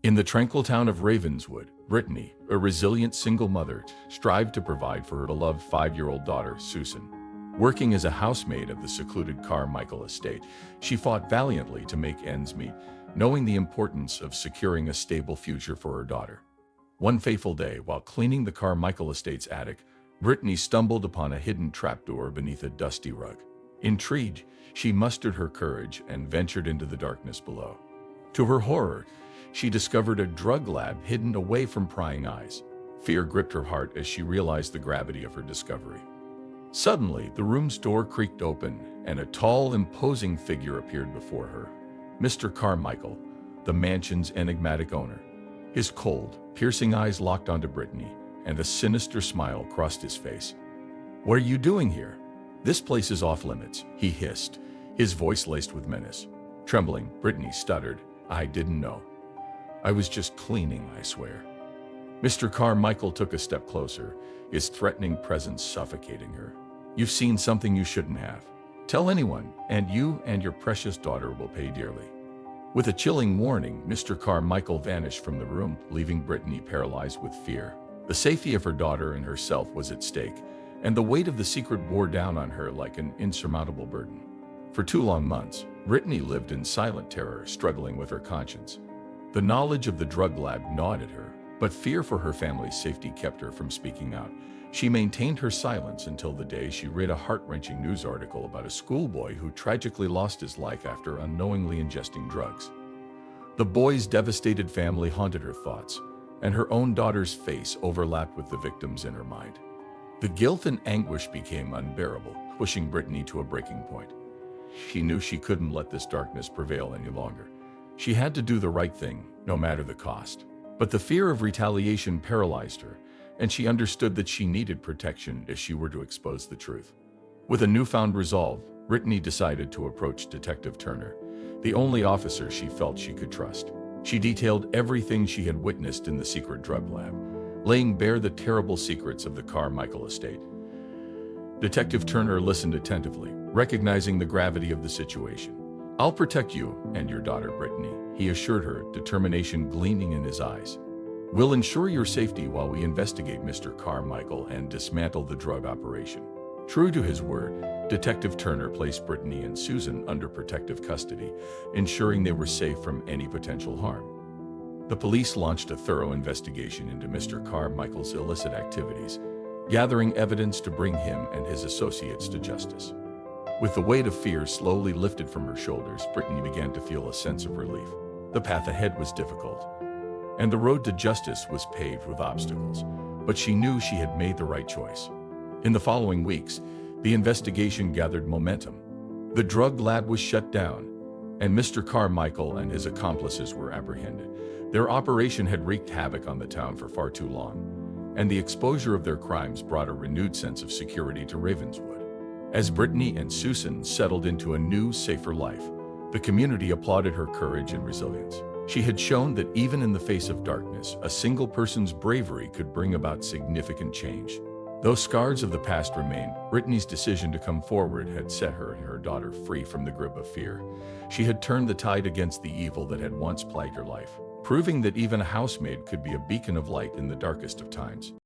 In the tranquil town of Ravenswood, Brittany, a resilient single mother, strived to provide for her beloved 5-year-old daughter, Sussan. Working as a housemaid of the secluded Carmichael Estate, she fought valiantly to make ends meet, knowing the importance of securing a stable future for her daughter. One fateful day, while cleaning the Carmichael Estate's attic, Brittany stumbled upon a hidden trapdoor beneath a dusty rug. Intrigued, she mustered her courage and ventured into the darkness below. To her horror, she discovered a drug lab hidden away from prying eyes. Fear gripped her heart as she realized the gravity of her discovery. Suddenly, the room's door creaked open, and a tall, imposing figure appeared before her. Mr. Carmichael, the mansion's enigmatic owner. His cold, piercing eyes locked onto Brittany, and a sinister smile crossed his face. "What are you doing here? This place is off limits," he hissed, his voice laced with menace. Trembling, Brittany stuttered, "I didn't know. I was just cleaning, I swear." Mr. Carmichael took a step closer, his threatening presence suffocating her. "You've seen something you shouldn't have. Tell anyone, and you and your precious daughter will pay dearly." With a chilling warning, Mr. Carmichael vanished from the room, leaving Brittany paralyzed with fear. The safety of her daughter and herself was at stake, and the weight of the secret bore down on her like an insurmountable burden. For 2 long months, Brittany lived in silent terror, struggling with her conscience. The knowledge of the drug lab gnawed at her, but fear for her family's safety kept her from speaking out. She maintained her silence until the day she read a heart-wrenching news article about a schoolboy who tragically lost his life after unknowingly ingesting drugs. The boy's devastated family haunted her thoughts, and her own daughter's face overlapped with the victim's in her mind. The guilt and anguish became unbearable, pushing Brittany to a breaking point. She knew she couldn't let this darkness prevail any longer. She had to do the right thing, no matter the cost. But the fear of retaliation paralyzed her, and she understood that she needed protection if she were to expose the truth. With a newfound resolve, Brittany decided to approach Detective Turner, the only officer she felt she could trust. She detailed everything she had witnessed in the secret drug lab, laying bare the terrible secrets of the Carmichael estate. Detective Turner listened attentively, recognizing the gravity of the situation. "I'll protect you and your daughter, Brittany," he assured her, determination gleaming in his eyes. "We'll ensure your safety while we investigate Mr. Carmichael and dismantle the drug operation." True to his word, Detective Turner placed Brittany and Sussan under protective custody, ensuring they were safe from any potential harm. The police launched a thorough investigation into Mr. Carmichael's illicit activities, gathering evidence to bring him and his associates to justice. With the weight of fear slowly lifted from her shoulders, Brittany began to feel a sense of relief. The path ahead was difficult, and the road to justice was paved with obstacles, but she knew she had made the right choice. In the following weeks, the investigation gathered momentum. The drug lab was shut down, and Mr. Carmichael and his accomplices were apprehended. Their operation had wreaked havoc on the town for far too long, and the exposure of their crimes brought a renewed sense of security to Ravenswood. As Brittany and Sussan settled into a new, safer life, the community applauded her courage and resilience. She had shown that even in the face of darkness, a single person's bravery could bring about significant change. Though scars of the past remained, Brittany's decision to come forward had set her and her daughter free from the grip of fear. She had turned the tide against the evil that had once plagued her life, proving that even a housemaid could be a beacon of light in the darkest of times.